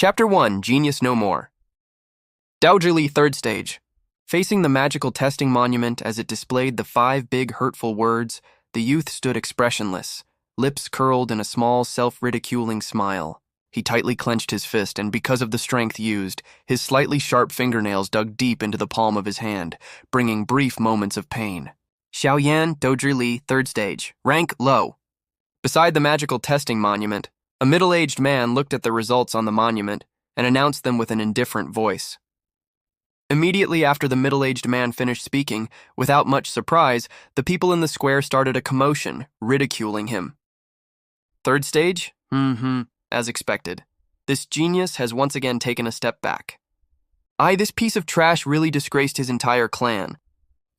Chapter 1, Genius No More. Doujili, third stage. Facing the magical testing monument as it displayed the 5 big hurtful words, the youth stood expressionless, lips curled in a small self-ridiculing smile. He tightly clenched his fist, and because of the strength used, his slightly sharp fingernails dug deep into the palm of his hand, bringing brief moments of pain. Xiao Yan, Doujili, third stage. Rank low. Beside the magical testing monument, a middle-aged man looked at the results on the monument and announced them with an indifferent voice. Immediately after the middle-aged man finished speaking, without much surprise, the people in the square started a commotion, ridiculing him. Third stage? As expected. This genius has once again taken a step back. This piece of trash really disgraced his entire clan.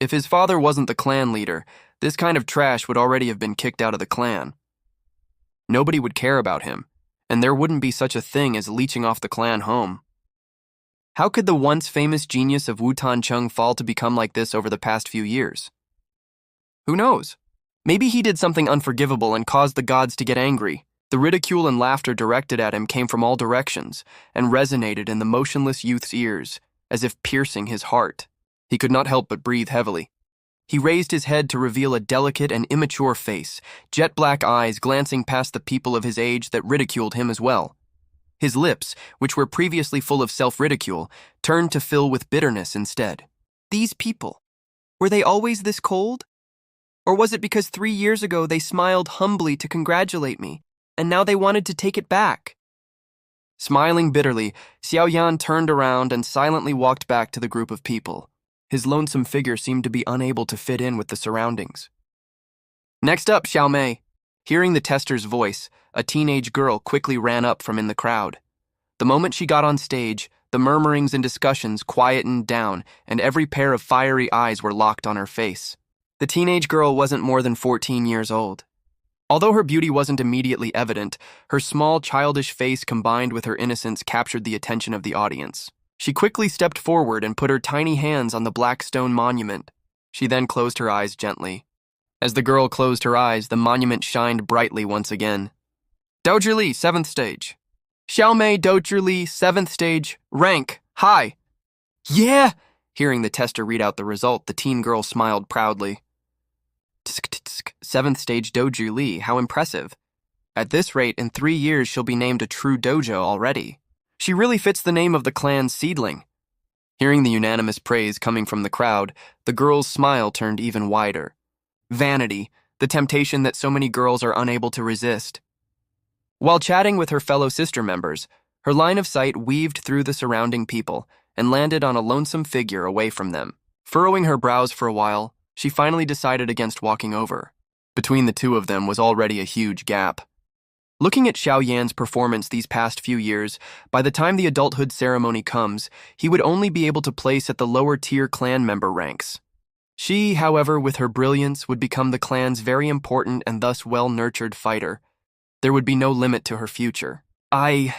If his father wasn't the clan leader, this kind of trash would already have been kicked out of the clan. Nobody would care about him, and there wouldn't be such a thing as leeching off the clan home. How could the once famous genius of Wutancheng fall to become like this over the past few years? Who knows? Maybe he did something unforgivable and caused the gods to get angry. The ridicule and laughter directed at him came from all directions and resonated in the motionless youth's ears, as if piercing his heart. He could not help but breathe heavily. He raised his head to reveal a delicate and immature face, jet-black eyes glancing past the people of his age that ridiculed him as well. His lips, which were previously full of self-ridicule, turned to fill with bitterness instead. These people, were they always this cold? Or was it because 3 years ago they smiled humbly to congratulate me, and now they wanted to take it back? Smiling bitterly, Xiao Yan turned around and silently walked back to the group of people. His lonesome figure seemed to be unable to fit in with the surroundings. Next up, Xiao Mei. Hearing the tester's voice, a teenage girl quickly ran up from in the crowd. The moment she got on stage, the murmurings and discussions quietened down, and every pair of fiery eyes were locked on her face. The teenage girl wasn't more than 14 years old. Although her beauty wasn't immediately evident, her small, childish face combined with her innocence captured the attention of the audience. She quickly stepped forward and put her tiny hands on the black stone monument. She then closed her eyes gently. As the girl closed her eyes, the monument shined brightly once again. Doujili, 7th stage. Xiao Mei, Doujili, 7th stage. Rank, high. Yeah! Hearing the tester read out the result, the teen girl smiled proudly. 7th stage Doujili, how impressive. At this rate, in 3 years she'll be named a true dojo already. She really fits the name of the clan's seedling. Hearing the unanimous praise coming from the crowd, the girl's smile turned even wider. Vanity, the temptation that so many girls are unable to resist. While chatting with her fellow sister members, her line of sight weaved through the surrounding people and landed on a lonesome figure away from them. Furrowing her brows for a while, she finally decided against walking over. Between the two of them was already a huge gap. Looking at Xiao Yan's performance these past few years, by the time the adulthood ceremony comes, he would only be able to place at the lower-tier clan member ranks. She, however, with her brilliance, would become the clan's very important and thus well-nurtured fighter. There would be no limit to her future. An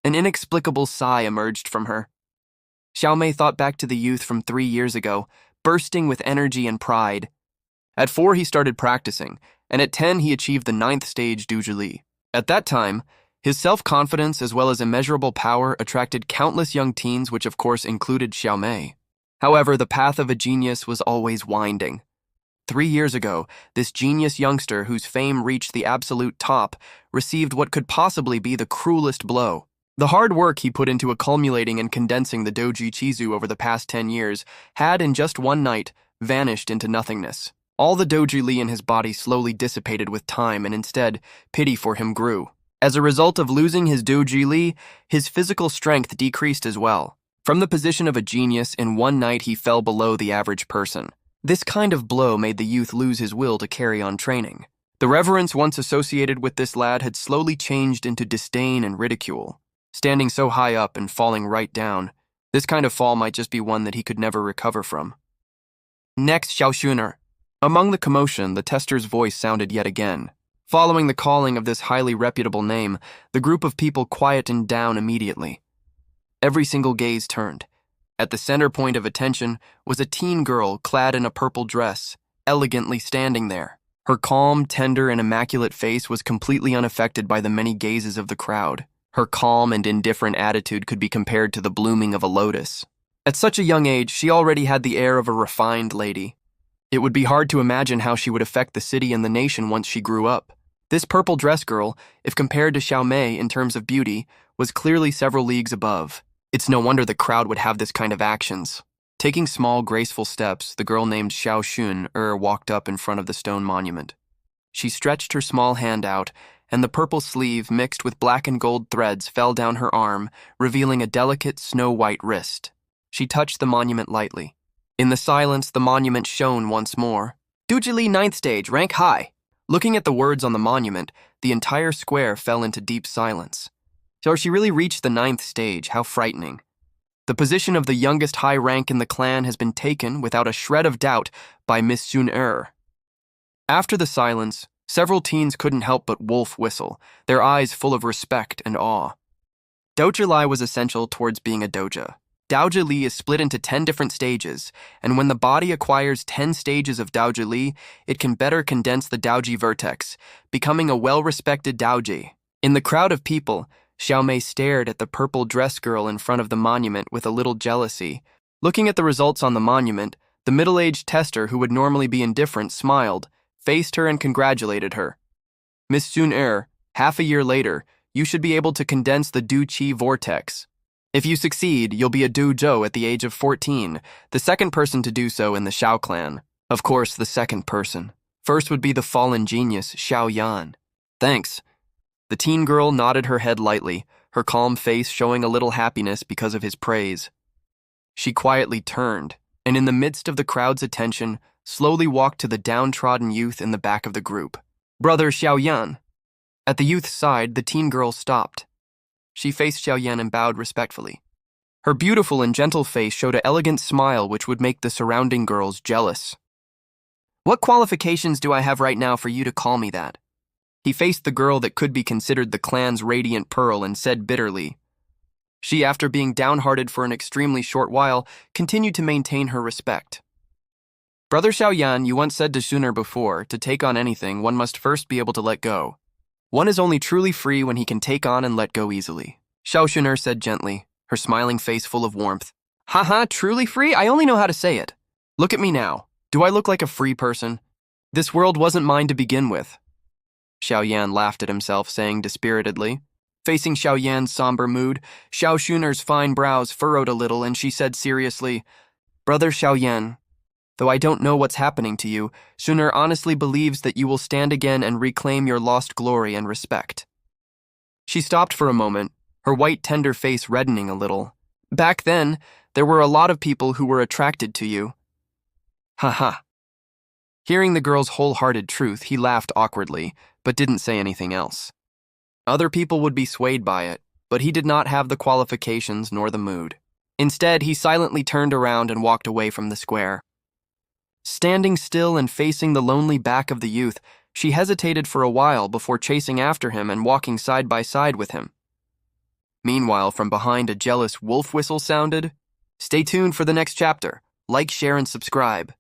inexplicable sigh emerged from her. Xiao Mei thought back to the youth from 3 years ago, bursting with energy and pride. At 4, he started practicing, and at 10, he achieved the 9th stage Doujili. At that time, his self-confidence as well as immeasurable power attracted countless young teens, which of course included Xiao Mei. However, the path of a genius was always winding. 3 years ago, this genius youngster whose fame reached the absolute top received what could possibly be the cruelest blow. The hard work he put into accumulating and condensing the Doji Chizu over the past 10 years had, in just one night, vanished into nothingness. All the Doji Li in his body slowly dissipated with time, and instead, pity for him grew. As a result of losing his Doji Li, his physical strength decreased as well. From the position of a genius, in one night he fell below the average person. This kind of blow made the youth lose his will to carry on training. The reverence once associated with this lad had slowly changed into disdain and ridicule. Standing so high up and falling right down, this kind of fall might just be one that he could never recover from. Next, Xiao Shuner. Among the commotion, the tester's voice sounded yet again. Following the calling of this highly reputable name, the group of people quietened down immediately. Every single gaze turned. At the center point of attention was a teen girl clad in a purple dress, elegantly standing there. Her calm, tender, and immaculate face was completely unaffected by the many gazes of the crowd. Her calm and indifferent attitude could be compared to the blooming of a lotus. At such a young age, she already had the air of a refined lady. It would be hard to imagine how she would affect the city and the nation once she grew up. This purple dress girl, if compared to Xiao Mei in terms of beauty, was clearly several leagues above. It's no wonder the crowd would have this kind of actions. Taking small, graceful steps, the girl named Xiao Yan walked up in front of the stone monument. She stretched her small hand out, and the purple sleeve mixed with black and gold threads fell down her arm, revealing a delicate snow-white wrist. She touched the monument lightly. In the silence, the monument shone once more. Dujili 9th stage, rank high. Looking at the words on the monument, the entire square fell into deep silence. So she really reached the 9th stage, how frightening. The position of the youngest high rank in the clan has been taken, without a shred of doubt, by Miss Sun. After the silence, several teens couldn't help but wolf whistle, their eyes full of respect and awe. Doujili was essential towards being a doja. Doujili is split into 10 different stages, and when the body acquires 10 stages of Doujili, it can better condense the Douji vertex, becoming a well-respected Douji. In the crowd of people, Xiao Mei stared at the purple dress girl in front of the monument with a little jealousy. Looking at the results on the monument, the middle-aged tester who would normally be indifferent smiled, faced her and congratulated her. Miss Sun, half a year later, you should be able to condense the Du Qi vortex. If you succeed, you'll be a Du Zhou at the age of 14, the second person to do so in the Xiao clan. Of course, the second person. First would be the fallen genius, Xiao Yan. Thanks. The teen girl nodded her head lightly, her calm face showing a little happiness because of his praise. She quietly turned, and in the midst of the crowd's attention, slowly walked to the downtrodden youth in the back of the group. Brother Xiao Yan. At the youth's side, the teen girl stopped. She faced Xiao Yan and bowed respectfully. Her beautiful and gentle face showed an elegant smile which would make the surrounding girls jealous. What qualifications do I have right now for you to call me that? He faced the girl that could be considered the clan's radiant pearl and said bitterly. She, after being downhearted for an extremely short while, continued to maintain her respect. Brother Xiao Yan, you once said to Suner before, to take on anything, one must first be able to let go. One is only truly free when he can take on and let go easily. Xiao Yan said gently, her smiling face full of warmth. Haha, truly free? I only know how to say it. Look at me now. Do I look like a free person? This world wasn't mine to begin with. Xiao Yan laughed at himself, saying dispiritedly. Facing Xiao Yan's somber mood, Xiao Shuner's fine brows furrowed a little, and she said seriously, Brother Xiao Yan, though I don't know what's happening to you, Shuner honestly believes that you will stand again and reclaim your lost glory and respect. She stopped for a moment, her white, tender face reddening a little. Back then, there were a lot of people who were attracted to you. Haha. Hearing the girl's wholehearted truth, he laughed awkwardly, but didn't say anything else. Other people would be swayed by it, but he did not have the qualifications nor the mood. Instead, he silently turned around and walked away from the square. Standing still and facing the lonely back of the youth, she hesitated for a while before chasing after him and walking side by side with him. Meanwhile, from behind, a jealous wolf whistle sounded. Stay tuned for the next chapter. Like, share, and subscribe.